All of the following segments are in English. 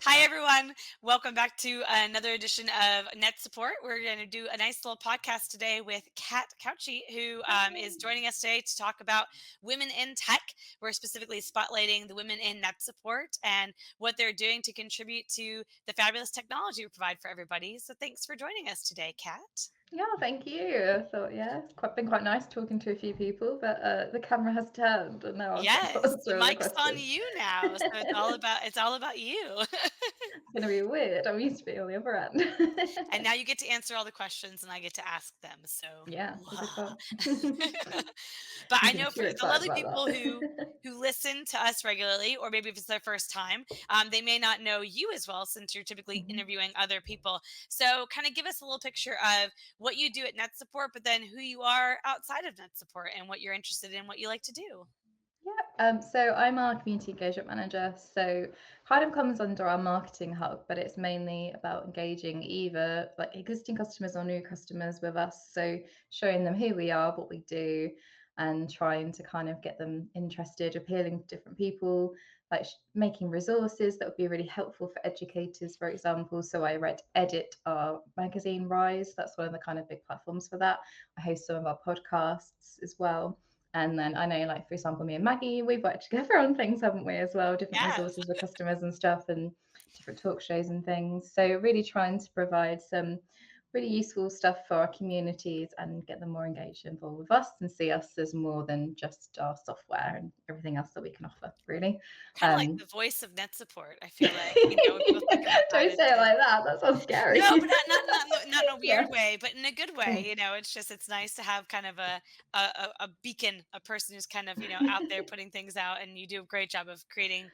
Hi, everyone. Welcome back to another edition of NetSupport. We're going to do a nice little podcast today with Cauchi, who is joining us today to talk about women in tech. We're specifically spotlighting the women in NetSupport and what they're doing to contribute to the fabulous technology we provide for everybody. So thanks for joining us today, Kat. Yeah, thank you. I thought, it's been quite nice talking to a few people, but the camera has turned, and now I've got to Yes, the answer all the mic's on questions. you now, so it's all about you. It's going to be weird. I'm used to being on the other end. And now you get to answer all the questions, and I get to ask them. So, Yeah, it's a good fun. but I'm I getting know for too the excited lovely about people that. who listen to us regularly, or maybe if it's their first time, they may not know you as well, since you're typically Mhm. interviewing other people. So, kind of give us a little picture of what you do at NetSupport, but then who you are outside of NetSupport and what you're interested in, what you like to do. Yeah, so I'm our community engagement manager. So kind of comes under our marketing hub, but it's mainly about engaging either like existing customers or new customers with us. So showing them who we are, what we do, and trying to kind of get them interested, appealing to different people, like making resources that would be really helpful for educators, for example. So I read Edit our magazine R.I.S E. That's one of the kind of big platforms for that. I host some of our podcasts as well. And then I know, like, for example, me and Maggie, we've worked together on things, haven't we, as well? Different Yes. resources for customers and stuff, and different talk shows and things. So, really trying to provide some really useful stuff for our communities and get them more engaged and involved with us and see us as more than just our software and everything else that we can offer, really. Kind of like Um, the voice of NetSupport, I feel like, don't when people think about that, it's say it just like that. That sounds scary. no, but not in a Yeah. weird way, but in a good way. Mm. It's nice to have kind of a beacon, a person who's kind of out there putting things out, and you do a great job of creating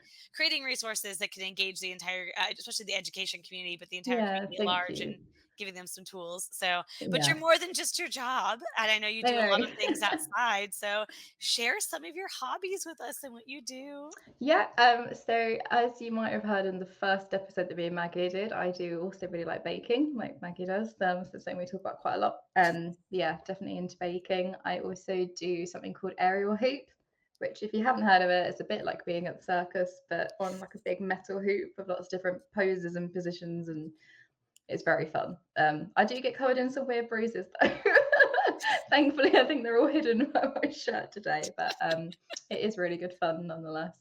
resources that can engage the entire, especially the education community, but the entire Yeah, community at thank large, you. and giving them some tools. So, but Yeah. you're more than just your job, and I know you I do a lot know. of things outside. So, share some of your hobbies with us and what you do. Yeah, so as you might have heard in the first episode that me and Maggie did, I do also really like baking, like Maggie does. So something we talk about quite a lot. Yeah, definitely into baking. I also do something called aerial hoop, which if you haven't heard of it, it's a bit like being at the circus, but on like a big metal hoop with lots of different poses and positions, and it's very fun. I do get covered in some weird bruises though. Thankfully, I think they're all hidden by my shirt today, but it is really good fun nonetheless.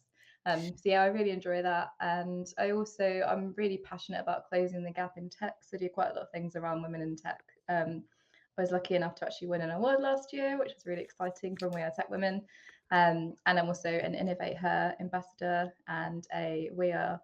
So yeah, I really enjoy that, and I'm really passionate about closing the gap in tech. So I do quite a lot of things around women in tech. I was lucky enough to actually win an award last year, which was really exciting from We Are Tech Women. And I'm also an InnovateHer Ambassador and a We Are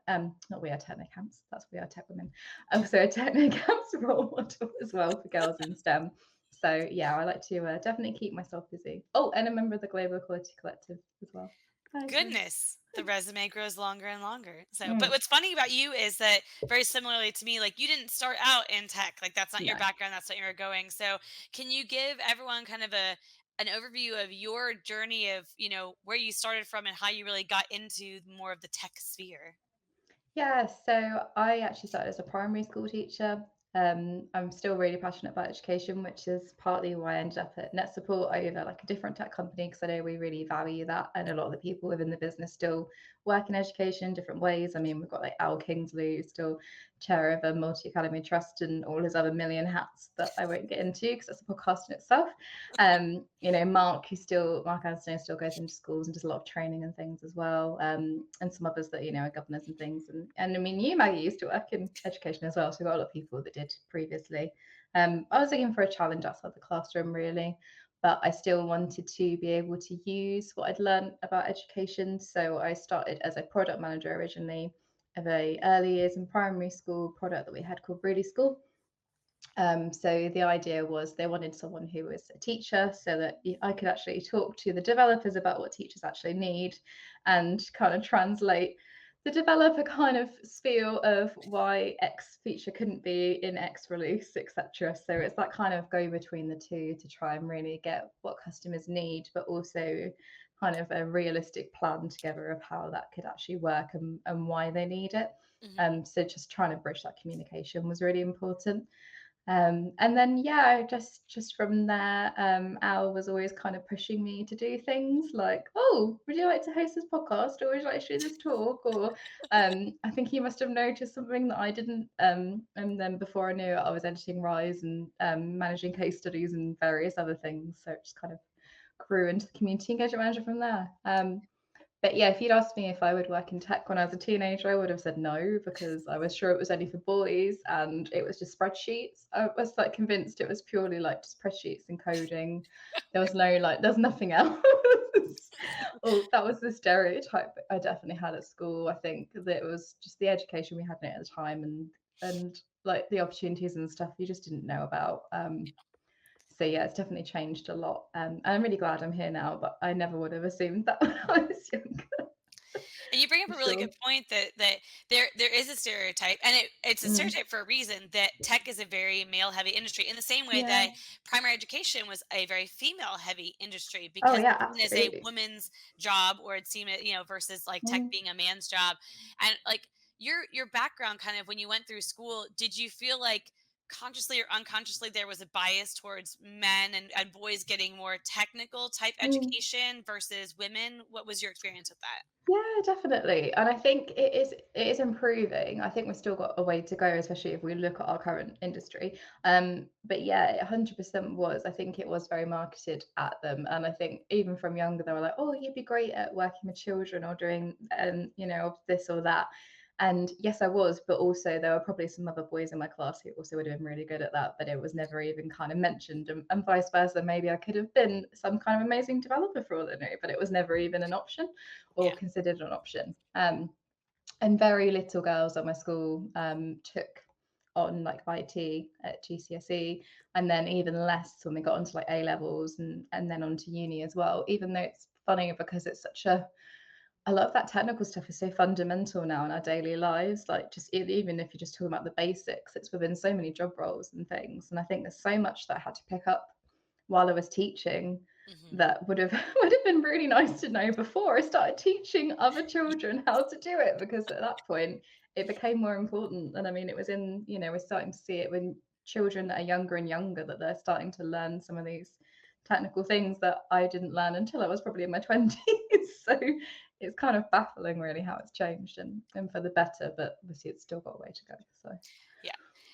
not We Are Technocamps, that's We Are Tech Women. I'm also a Technocamps role model as well for girls in STEM. So yeah, I like to definitely keep myself busy. Oh, and a member of the Global Equality Collective as well. Hi, guys. Goodness, the resume grows longer and longer. So, but Mm, what's funny about you is that very similarly to me, like you didn't start out in tech, like that's not your no. background, that's not where you're going. So, can you give everyone kind of an overview of your journey of, where you started from and how you really got into more of the tech sphere? Yeah, so I actually started as a primary school teacher. I'm still really passionate about education, which is partly why I ended up at NetSupport over like a different tech company, because I know we really value that, and a lot of the people within the business still work in education in different ways. I mean, we've got like Al Kingsley, who's still chair of a multi-academy trust, and all his other million hats that I won't get into because that's a podcast in itself. Mark Anstone still goes into schools and does a lot of training and things as well, and some others that are governors and things. And I mean, you, Maggie, used to work in education as well, so we've got a lot of people that did previously. I was looking for a challenge outside the classroom, really, but I still wanted to be able to use what I'd learned about education. So I started as a product manager originally of a early years and primary school product that we had called Really School. So the idea was they wanted someone who was a teacher so that I could actually talk to the developers about what teachers actually need and kind of translate the developer kind of spiel of why X feature couldn't be in X release, etc. So it's that kind of go between the two to try and really get what customers need, but also kind of a realistic plan together of how that could actually work and why they need it. So just trying to bridge that communication was really important. And then yeah, just from there, Al was always kind of pushing me to do things like, oh, would you like to host this podcast, or would you like to do this talk? Or I think he must have noticed something that I didn't. And then before I knew it, I was editing R.I.S.E and managing case studies and various other things. So it just kind of grew into the community engagement manager from there. But yeah, if you'd asked me if I would work in tech when I was a teenager, I would have said no, because I was sure it was only for boys and it was just spreadsheets. I was like convinced it was purely like just spreadsheets and coding. There was no like, there's nothing else. Oh, that was the stereotype I definitely had at school. I think that it was just the education we had in it at the time, and like the opportunities and stuff you just didn't know about. So yeah, it's definitely changed a lot. And I'm really glad I'm here now, but I never would have assumed that when I was younger. And you bring up a really Sure. good point that there is a stereotype, and it's a stereotype for a reason, that tech is a very male heavy industry, in the same way Yeah. that primary education was a very female heavy industry, Oh because yeah, it's seen as a absolutely. woman's job, or it's seen, versus like tech being a man's job. And like your background, kind of when you went through school, did you feel like consciously or unconsciously there was a bias towards men and boys getting more technical type Mm. education versus women? What was your experience with that? Yeah, definitely. And I think it is improving. I think we've still got a way to go, especially if we look at our current industry. But yeah, it 100% was. I think it was very marketed at them. And I think even from younger, they were like, oh, you'd be great at working with children or doing this or that. And yes, I was, but also there were probably some other boys in my class who also would have been really good at that, but it was never even kind of mentioned. And vice versa, maybe I could have been some kind of amazing developer for all I know, but it was never even an option or Yeah. considered an option. And very little girls at my school took on like IT at GCSE, and then even less when we got onto like A levels and then onto uni as well. Even though it's funny because it's such a lot of that technical stuff is so fundamental now in our daily lives. Like just even if you're just talking about the basics, it's within so many job roles and things. And I think there's so much that I had to pick up while I was teaching Hmm. that would have would have been really nice to know before I started teaching other children how to do it, because at that point it became more important. And I mean, it was we're starting to see it when children that are younger and younger, that they're starting to learn some of these technical things that I didn't learn until I was probably in my 20s. So it's kind of baffling really how it's changed, and for the better, but obviously it's still got a way to go. So Yeah.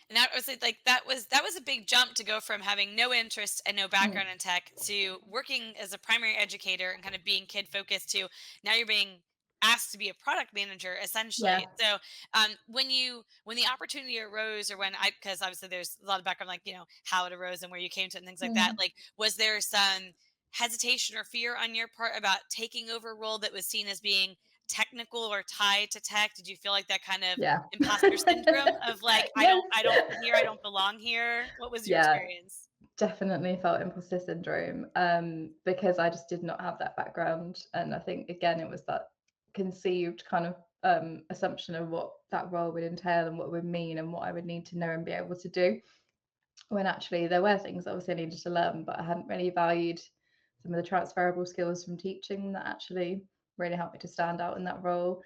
And that was like that was a big jump to go from having no interest and no background in tech to working as a primary educator and kind of being kid focused, to now you're being asked to be a product manager essentially. yeah. So when the opportunity arose, or when I because obviously there's a lot of background, like how it arose and where you came to it and things like that, Mm. like was there some hesitation or fear on your part about taking over a role that was seen as being technical or tied to tech? Did you feel like that kind of Yeah. imposter syndrome of like, I Yes. don't I don't fit here, I don't belong here? What was your Yeah, experience? definitely felt imposter syndrome, because I just did not have that background. And I think, again, it was that conceived kind of assumption of what that role would entail and what it would mean and what I would need to know and be able to do. When actually there were things obviously I needed to learn, but I hadn't really valued some of the transferable skills from teaching that actually really helped me to stand out in that role.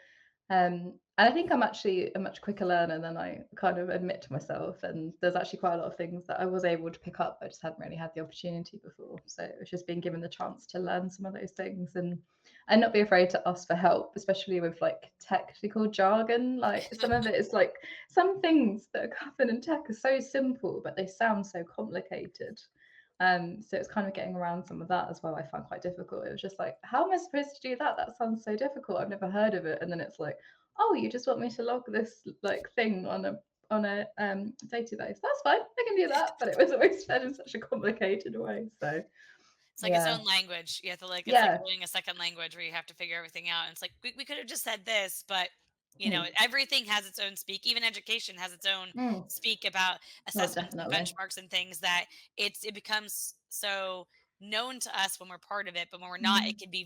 And I think I'm actually a much quicker learner than I kind of admit to myself. And there's actually quite a lot of things that I was able to pick up. I just hadn't really had the opportunity before. So it was just being given the chance to learn some of those things, and not be afraid to ask for help, especially with like technical jargon. Like some of it is like some things that happen in tech are so simple, but they sound so complicated. So it's kind of getting around some of that as well. I found quite difficult. It was just like, how am I supposed to do that? That sounds so difficult. I've never heard of it. And then it's like, oh, you just want me to log this like thing on a database. That's fine. I can do that. But it was always said in such a complicated way. So It's like its yeah, own language. You have to like, it's like yeah, learning a second language where you have to figure everything out. And it's like we could have just said this, but mm, everything has its own speak. Even education has its own mm. speak about Oh, assessments and definitely. benchmarks and things, that it becomes so known to us when we're part of it, but when we're not, Mm. it could be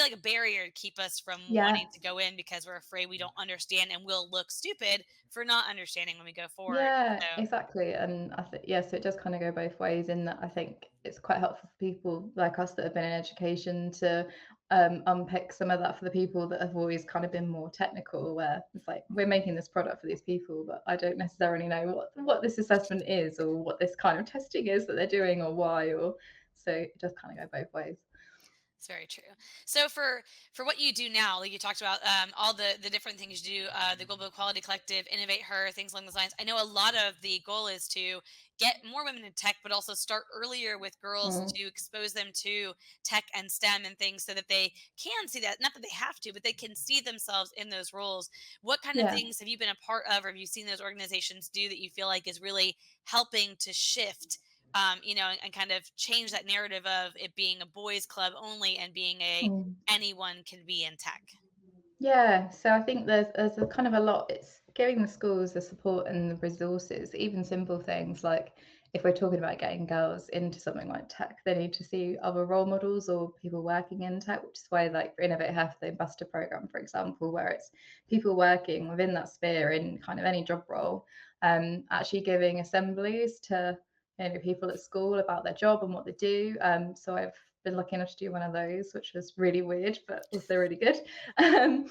like a barrier to keep us from Yeah. wanting to go in, because we're afraid we don't understand and we'll look stupid for not understanding when we go forward. Yeah, So exactly. And I think, yeah, so it does kind of go both ways in that I think it's quite helpful for people like us that have been in education to unpick some of that for the people that have always kind of been more technical, where it's like, we're making this product for these people, but I don't necessarily know what this assessment is, or what this kind of testing is that they're doing, or why, or so it does kind of go both ways. It's very true. So for what you do now, like you talked about, all the different things you do, the Global Equality Collective, Innovate Her, things along those lines. I know a lot of the goal is to get more women in tech, but also start earlier with girls Mm, to expose them to tech and STEM and things, so that they can see that. Not that they have to, but they can see themselves in those roles. What kind of yeah. things have you been a part of, or have you seen those organizations do that you feel like is really helping to shift, and kind of change that narrative of it being a boys' club only and being a Mm. anyone can be in tech? Yeah, so I think there's a kind of a lot. It's giving the schools the support and the resources, even simple things like, if we're talking about getting girls into something like tech, they need to see other role models or people working in tech, which is why, like, for InnovateHer, the Ambassador program, for example, where it's people working within that sphere in kind of any job role, actually giving assemblies to, people at school about their job and what they do. So I've been lucky enough to do one of those, which was really weird, but also really good. Um,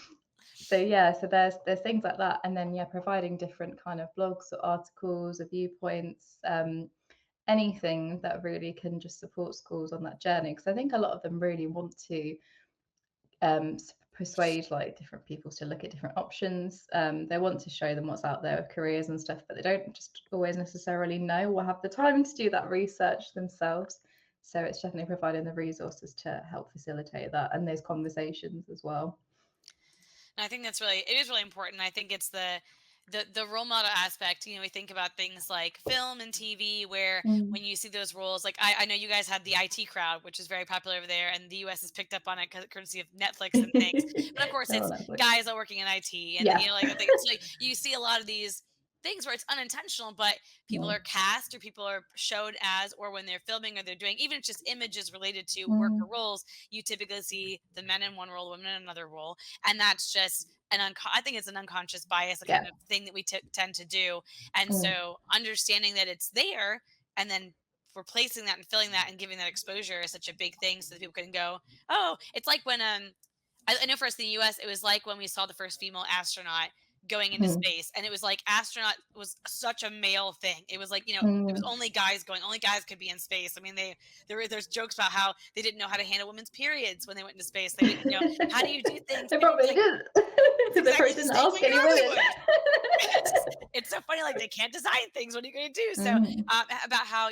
so yeah, so there's things like that, and then, yeah, providing different kind of blogs or articles or viewpoints, anything that really can just support schools on that journey, because I think a lot of them really want to persuade, like, different people to look at different options. They want to show them what's out there of careers and stuff, but they don't just always necessarily know or have the time to do that research themselves. So it's definitely providing the resources to help facilitate that and those conversations as well. And I think it is really important. I think it's the role model aspect. We think about things like film and TV, where Mm. when you see those roles, like I know you guys had the IT crowd, which is very popular over there, and the US has picked up on it courtesy of Netflix and things. But of course, Oh, it's Netflix. guys that are working in IT, and Yeah. like I think it's like you see a lot of these things where it's unintentional, but people Mm. are cast or people are showed as, or when they're filming or they're doing, even if it's just images related to worker Mm. roles, you typically see the men in one role, women in another role, and that's just I think it's an unconscious bias, a kind Yeah. of thing that we tend to do. And Mm. so understanding that it's there, and then replacing that and filling that and giving that exposure is such a big thing, so that people can go, oh, it's like when I know for us in the US, it was like when we saw the first female astronaut going into Mm. space, and it was like astronaut was such a male thing. It was like, it was Mm. only guys going, only guys could be in space. I mean, there's jokes about how they didn't know how to handle women's periods when they went into space. They didn't, how do you do things? They And it was probably like, did. it's They exactly probably the didn't same ask way in any women. Hollywood. It's so funny, like they can't design things. What are you going to do? So Mm. about how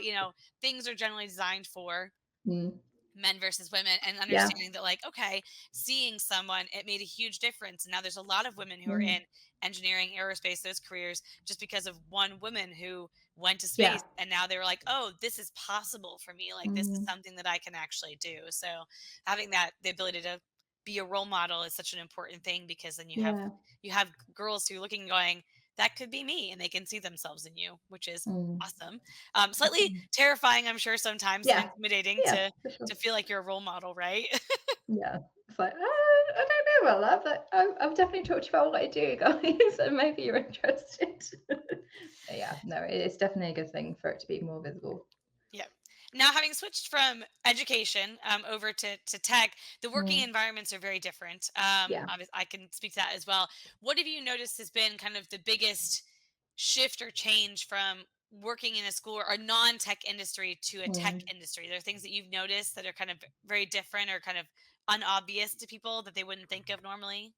things are generally designed for Mm. men versus women, and Yeah. understanding that, like, okay, seeing someone, it made a huge difference, and now there's a lot of women who are Mm. in engineering, aerospace, those careers, just because of one woman who went to Yeah. space, and now they were like, oh, this is possible for me, like this is Mm. something that I can actually do. So having that, the ability to be a role model, is such an important thing, because then Yeah. you have girls who are looking, going, that could be me, and they can see themselves in you, which is Mm. awesome. Slightly Definitely. terrifying, I'm sure, sometimes, and Yeah. intimidating Yeah, for sure. to feel like you're a role model, right? Yeah. It's like, I don't know about that, but I've definitely talked about what I do, guys, and maybe you're interested. So yeah, no, it's definitely a good thing for it to be more visible. Yeah. Now, having switched from education, over to tech, the working Mm. environments are very different. Yeah. I can speak to that as well. What have you noticed has been kind of the biggest shift or change from working in a school or a non-tech industry to a tech Mm. industry? There are things that you've noticed that are kind of very different, or kind of unobvious to people that they wouldn't think of normally.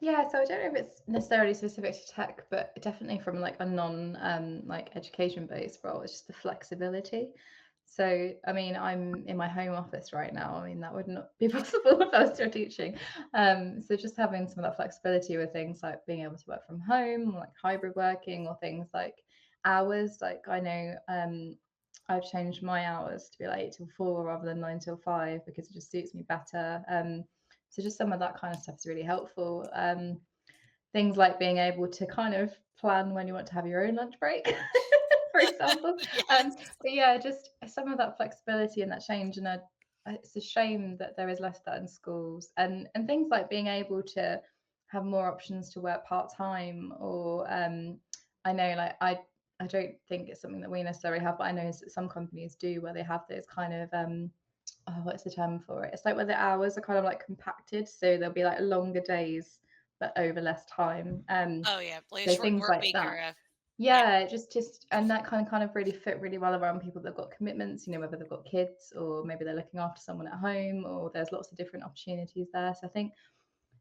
Yeah, so I don't know if it's necessarily specific to tech, but definitely from like a non like education based role, it's just the flexibility. So I mean, I'm in my home office right now. I mean, that would not be possible if I was still teaching. So just having some of that flexibility with things like being able to work from home, like hybrid working, or things like hours. Like I know I've changed my hours to be like 8 till 4 rather than 9 till 5, because it just suits me better. So just some of that kind of stuff is really helpful. Things like being able to kind of plan when you want to have your own lunch break, for example. Yes. But yeah, just some of that flexibility and that change. And it's a shame that there is less of that in schools. And things like being able to have more options to work part time, or I know, like, I don't think it's something that we necessarily have, but I know some companies do, where they have those kind of oh, what's the term for it? It's like where the hours are kind of like compacted, so there'll be like longer days but over less time. Oh yeah, like a So shortened things work like week or that. a yeah. Yeah, just and that kind of really fit really well around people that've got commitments, whether they've got kids or maybe they're looking after someone at home, or there's lots of different opportunities there. So I think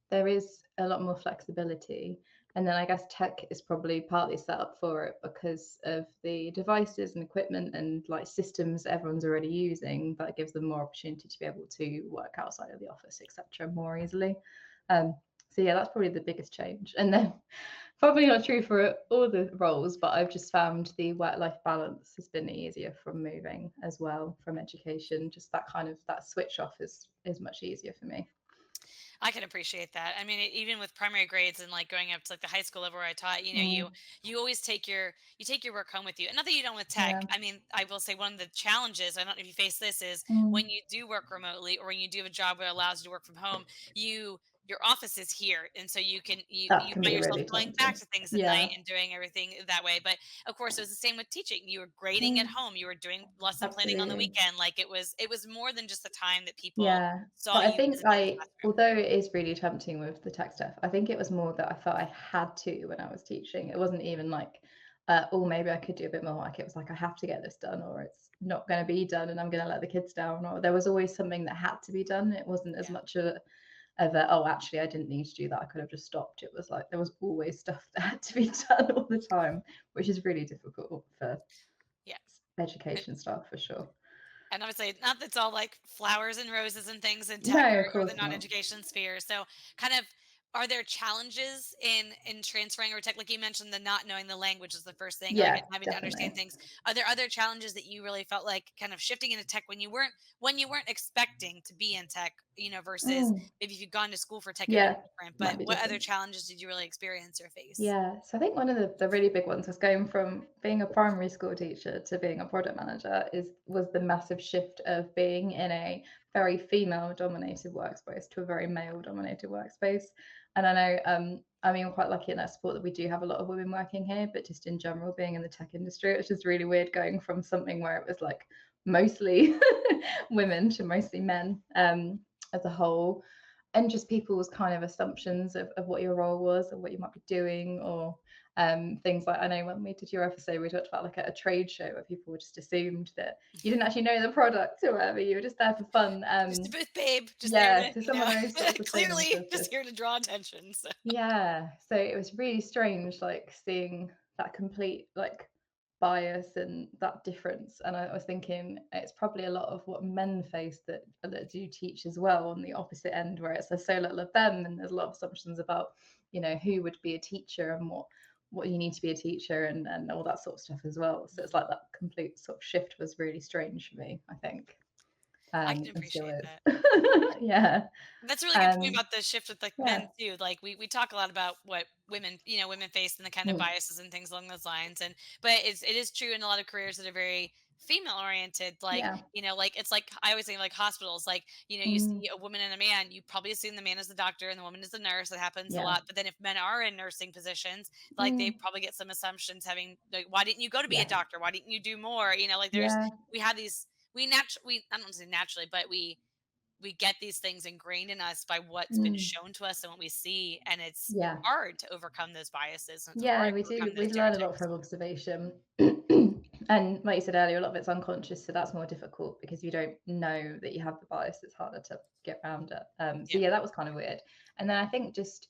there is a lot more flexibility. And then I guess tech is probably partly set up for it because of the devices and equipment and like systems everyone's already using, that gives them more opportunity to be able to work outside of the office, etc., more easily. Um, so yeah, that's probably the biggest change. And then probably not true for all the roles, but I've just found the work-life balance has been easier from moving as well from education. Just that switch off is much easier for me. I can appreciate that. I mean, even with primary grades and like going up to like the high school level where I taught, Mm, you always take your work home with you. And not that you don't with tech. yeah. I mean, I will say one of the challenges, I don't know if you face this, is Mm, when you do work remotely or when you do have a job that allows you to work from home, your office is here, and so that you can find be yourself really going back tempting. to things at night Yeah. and doing everything that way. But of course, it was the same with teaching. You were grading at Mm, home. You were doing lesson planning on the absolutely. weekend. Like it was more than just the time that people Yeah. saw But I you think physically in the classroom. although it is really tempting with the tech stuff, I think it was more that I felt I had to when I was teaching. It wasn't even like, oh, maybe I could do a bit more. Like it was like, I have to get this done, or it's not going to be done and I'm going to let the kids down. Or there was always something that had to be done. It wasn't as Yeah. much of a, oh, actually, I didn't need to do that. I could have just stopped. It was like there was always stuff that had to be done all the time, which is really difficult for Yeah. And education staff for sure. and I would say not that it's all like flowers and roses and things in tech No, of or the course not. non-education sphere. So kind of are there challenges in transferring or tech? Like you mentioned, the not knowing the language is the first thing, or like Yeah, having to understand definitely. things. Are there other challenges that you really felt like kind of shifting into tech when you weren't expecting to be in tech, versus Mm, maybe if you'd gone to school for tech, it would yeah, be different. But might be what other different. challenges did you really experience or face? Yeah, so I think one of the really big ones was going from being a primary school teacher to being a product manager was the massive shift of being in a very female dominated workspace to a very male dominated workspace. And I know I mean we're quite lucky in that sport that we do have a lot of women working here, but just in general being in the tech industry, it's just really weird going from something where it was like mostly women to mostly men as a whole, and just people's kind of assumptions of what your role was or what you might be doing, or things like, I know when we did your episode we talked about like a trade show where people just assumed that you didn't actually know the product or whatever, you were just there for fun. Just a booth babe, just there Yeah, to, so some of those sorts of things clearly of just just, here to draw attention. So. yeah, so it was really strange like seeing that complete like bias and that difference. And I was thinking it's probably a lot of what men face that do teach as well on the opposite end, where there's so little of them and there's a lot of assumptions about who would be a teacher and what you need to be a teacher and all that sort of stuff as well. So it's Mhm. like that complete sort of shift was really strange for me, I think, I can and still appreciate is. that. Yeah. That's a really good point um about the shift with like yeah. men too. Like we talk a lot about what women face and the kind of Mm, biases and things along those lines. And but it is true in a lot of careers that are very female oriented. Like, yeah. like it's like I always think like hospitals, like, you Mm, see a woman and a man, you probably assume the man is the doctor and the woman is the nurse. That happens a yeah. lot. But then if men are in nursing positions, like they Mm, probably get some assumptions having like, why didn't you go to be a yeah. doctor? Why didn't you do more? Like Yeah. we have these we I don't want to say naturally, but we get these things ingrained in us by what's been Mm, shown to us and what we see, and it's yeah. hard to overcome those biases and it's Yeah, hard we to overcome do. those We learn a lot stereotypes. from observation. And like you said earlier, a lot of it's unconscious, so that's more difficult because you don't know that you have the bias. It's harder to get around it. So Yeah. yeah, that was kind of weird. And then I think just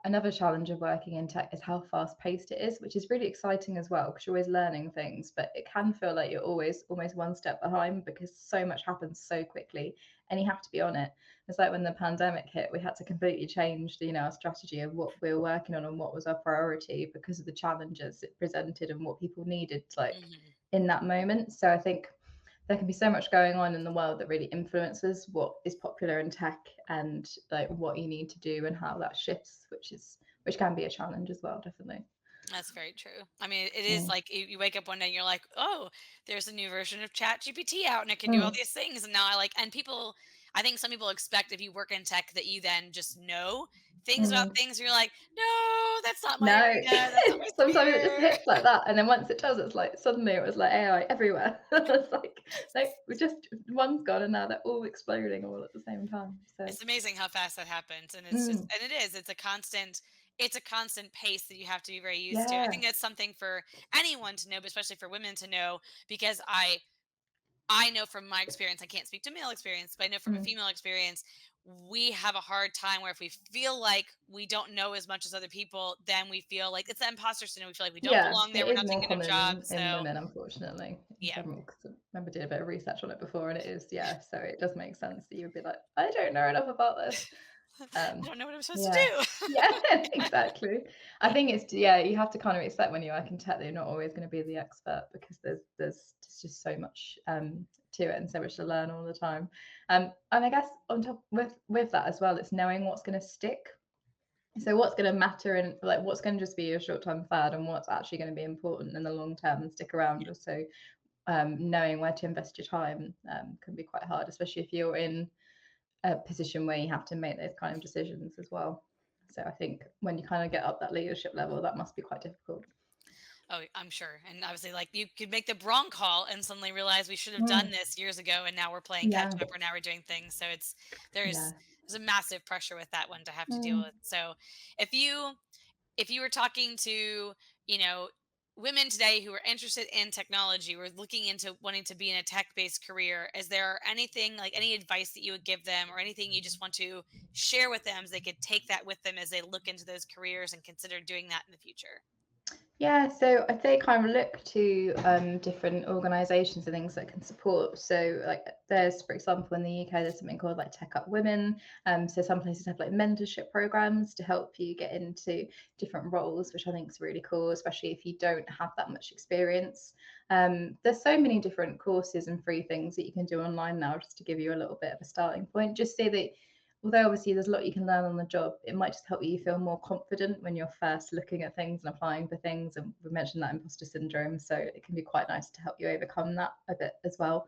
another challenge of working in tech is how fast paced it is, which is really exciting as well because you're always learning things, but it can feel like you're always almost one step behind because so much happens so quickly and you have to be on it. It's like when the pandemic hit, we had to completely change our strategy of what we were working on and what was our priority because of the challenges it presented and what people needed like Hmm. in that moment. So I think there can be so much going on in the world that really influences what is popular in tech and like what you need to do and how that shifts, which can be a challenge as well, definitely. That's very true. I mean, it is Mm. like you wake up one day and you're like, oh, there's a new version of Chat GPT out and it can do all Mm. these things. And now and people, I think some people expect if you work in tech that you then just know things about Mm. things you're like, no, that's not my No, arena, that's not my sometimes it just sphere. hits like that, and then once it does, it's like suddenly it was like AI everywhere. It's like, no, we just one's gone, and now they're all exploding all at the same time. So, It's amazing how fast that happens, and it's just mm, and it is. It's a constant pace that you have to be very used to. I yeah, think that's something for anyone to know, but especially for women to know, because I know from my experience, I can't speak to male experience, but I know from a mm, female experience, we have a hard time where if we feel like we don't know as much as other people, then we feel like it's the imposter syndrome. We feel like we don't yeah, belong there. it We're is not more doing a good common job. in So women, unfortunately, in yeah, general. Because I remember doing a bit of research on it before, and it is, yeah. So it does make sense that you would be like, I don't know enough about this. I don't know what I'm supposed to Yeah. do. Yeah, exactly. I think it's, yeah, you have to kind of accept when you work in tech that you're not always going to be the expert, because there's just so much to it, and so much to learn all the time. And I guess on top with that as well, it's knowing what's going to stick. So what's going to matter, and like what's going to just be a short-term fad, and what's actually going to be important in the long term and stick around. Also, knowing where to invest your time can be quite hard, especially if you're in a position where you have to make those kind of decisions as well. So I think when you kind of get up that leadership level, that must be quite difficult. Oh, I'm sure. And obviously, like you could make the wrong call and suddenly realize we should have done Mm, this years ago, and now we're playing catch yeah, up, or now we're doing things. So it's yeah. there's there's a massive pressure with that one to have to deal Mm, with. So if you if you were talking to, you know, women today who are interested in technology, were looking into wanting to be in a tech-based career, is there anything like any advice that you would give them, or anything you just want to share with them so they could take that with them as they look into those careers and consider doing that in the future? yeah, so I'd say kind of look to different organisations and things that can support. So like there's, for example, in the UK, there's something called like Tech Up Women. So some places have like mentorship programs to help you get into different roles, which I think is really cool, especially if you don't have that much experience. There's so many different courses and free things that you can do online now, just to give you a little bit of a starting point, just so that although obviously there's a lot you can learn on the job, it might just help you feel more confident when you're first looking at things and applying for things. And we mentioned that imposter syndrome, so it can be quite nice to help you overcome that a bit as well.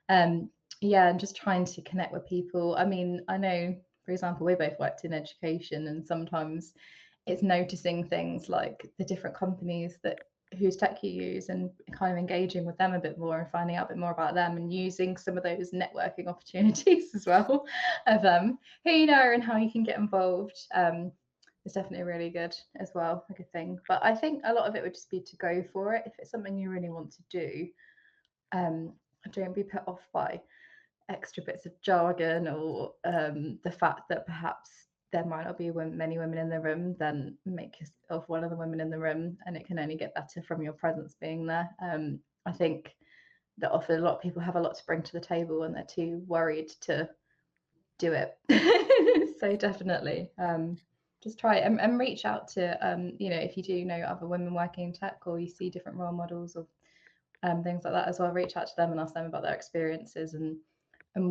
um yeah, and just trying to connect with people. I mean, I know, for example, we both worked in education, and sometimes it's noticing things like the different companies that whose tech you use, and kind of engaging with them a bit more and finding out a bit more about them, and using some of those networking opportunities as well of who you know and how you can get involved. It's definitely really good as well, a good thing. But I think a lot of it would just be to go for it. If it's something you really want to do, um, don't be put off by extra bits of jargon, or the fact that perhaps there might not be many women in the room. Then make yourself one of the women in the room, and it can only get better from your presence being there. I think that often a lot of people have a lot to bring to the table, and they're too worried to do it. So definitely, just try it, and reach out to, if you do know other women working in tech, or you see different role models, or things like that as well, reach out to them and ask them about their experiences, and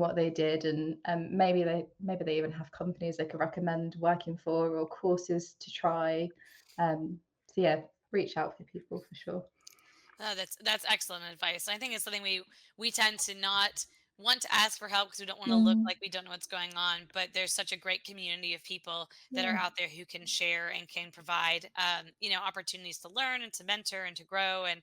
what they did, and maybe they even have companies they could recommend working for, or courses to try. So yeah, reach out for people for sure. That's excellent advice. I think it's something we tend to not want to ask for help because we don't want to look Mm, like we don't know what's going on. But there's such a great community of people that are yeah, out there who can share and can provide, opportunities to learn and to mentor and to grow. And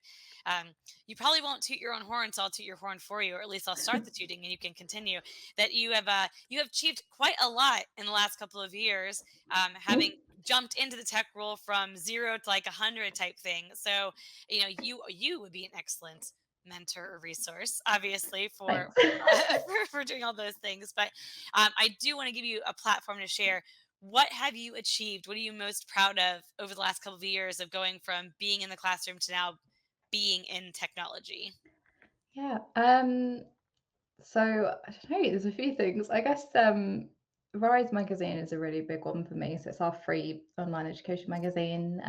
you probably won't toot your own horn, so I'll toot your horn for you, or at least I'll start the tooting, and you can continue. That you have achieved quite a lot in the last couple of years, having jumped into the tech role from zero to like 100 type thing. So you would be an excellent mentor or resource, obviously, for thanks. for doing all those things. But I do want to give you a platform to share. What have you achieved? What are you most proud of over the last couple of years of going from being in the classroom to now being in technology? Yeah. So I don't know, there's a few things. I guess Rise magazine is a really big one for me. So it's our free online education magazine.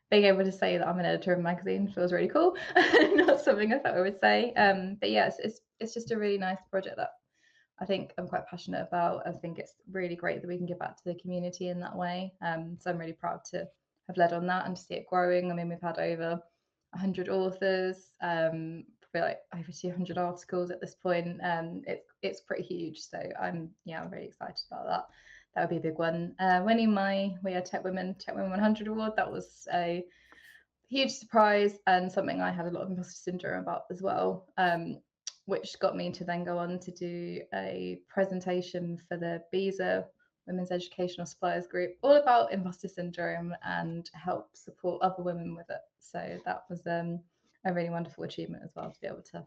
Being able to say that I'm an editor of a magazine feels really cool. Not something I thought I would say. But yeah, it's just a really nice project that I think I'm quite passionate about. I think it's really great that we can give back to the community in that way. So I'm really proud to have led on that and to see it growing. I mean, we've had over 100 authors, probably like over 200 articles at this point. It's pretty huge. So I'm really excited about that. that would be a big one. Winning we had Tech Women 100 award. That was a huge surprise and something I had a lot of imposter syndrome about as well, which got me to then go on to do a presentation for the BESA Women's Educational Suppliers Group, all about imposter syndrome and help support other women with it. So that was a really wonderful achievement as well, to be able to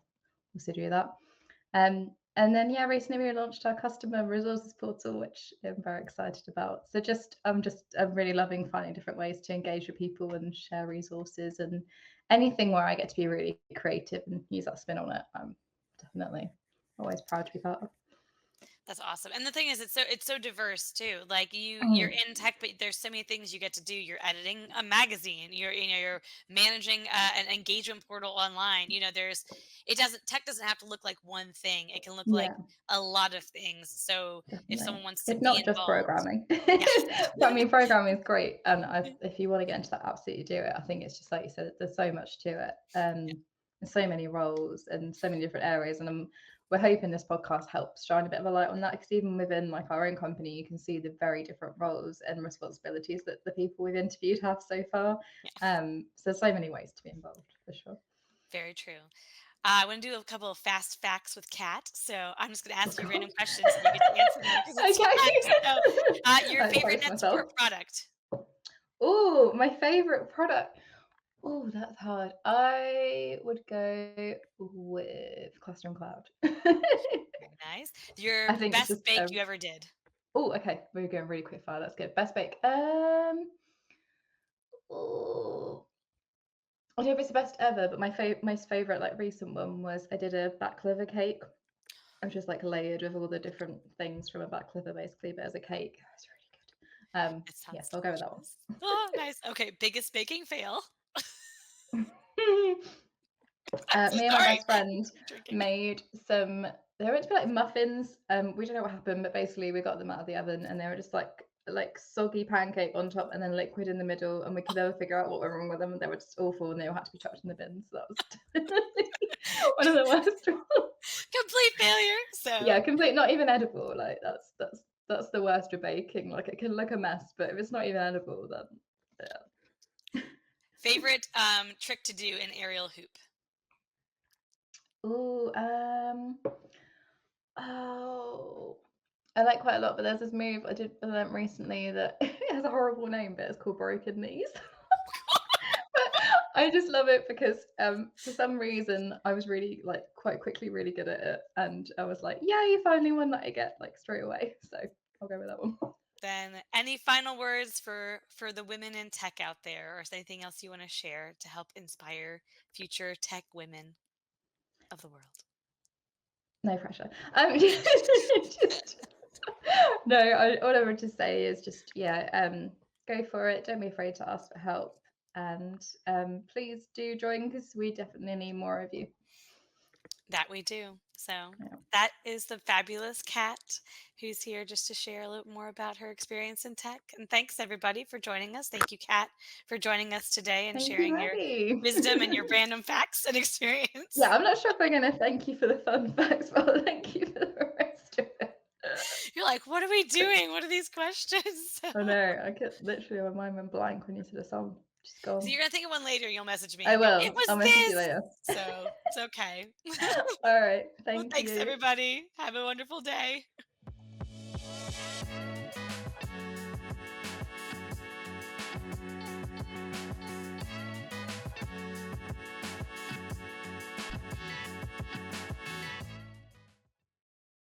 also do that. And then recently we launched our customer resources portal, which I'm very excited about. So I'm really loving finding different ways to engage with people and share resources, and anything where I get to be really creative and use that spin on it. I'm definitely always proud to be part of. That's awesome. And the thing is, it's so diverse too. Like you're in tech, but there's so many things you get to do. You're editing a magazine. You're managing an engagement portal online. Tech doesn't have to look like one thing. It can look like Yeah, a lot of things. So if definitely. someone wants to It's be not just involved, programming. yeah. I mean, programming is great, and if you want to get into that, absolutely do it. I think it's just like you said, there's so much to it, there's so many roles and so many different areas, and we're hoping this podcast helps shine a bit of a light on that, because even within like our own company, you can see the very different roles and responsibilities that the people we've interviewed have so far. Yeah. So there's so many ways to be involved, for sure. Very true. I want to do a couple of fast facts with Kat. So I'm just going to ask you God. random questions and you get to answer them because it's Okay. fun. So, your I favorite post myself. NetSupport product? Oh, my favorite product. Oh, that's hard. I would go with Cluster and Cloud. Very nice. Your I think it's best just bake you ever did? oh, okay. We're going really quick fire. That's good. Best bake. Oh, I don't know if it's the best ever, but my most favorite like recent one was I did a baklava cake, which was like layered with all the different things from a baklava basically, but as a cake. It was really good. It Yes, sounds I'll go with that delicious. Oh, nice. Okay, biggest baking fail. one. I'm so Me and my sorry. best friend Drinking. made some. They were meant to be like muffins. We don't know what happened, but basically we got them out of the oven and they were just like soggy pancake on top and then liquid in the middle, and we could never figure out what went wrong with them. They were just awful and they all had to be chucked in the bin. So that was one of the worst ones. Complete failure. So Yeah, complete, not even edible. Like that's the worst of baking. Like it can look a mess, but if it's not even edible, then yeah. favorite trick to do in aerial hoop? Ooh, oh, I like quite a lot, but there's this move I did for them recently that it has a horrible name, but it's called broken knees. But I just love it because for some reason I was really like quite quickly really good at it, and I was like, yeah, you finally one that I get like straight away. So I'll go with that one. Then any final words for the women in tech out there, or is there anything else you want to share to help inspire future tech women of the world? No pressure. Just no. All I would just say is just go for it. Don't be afraid to ask for help, and please do join because we definitely need more of you. That we do. So Yeah. that is the fabulous Kat, who's here just to share a little more about her experience in tech. And thanks everybody for joining us. Thank you, Kat, for joining us today and Thank you, sharing your Maggie. wisdom and your random facts and experience. Yeah, I'm not sure if I'm going to thank you for the fun facts, but I'll thank you for the rest of it. You're like, what are we doing? What are these questions? I know. I could literally, my mind went blank when you said a song. Just So gone. you're gonna think of one later. You'll message me I and go, "It will. was I'll message you this." later. So it's okay. All right. Well, Thank thanks you. everybody. Have a wonderful day.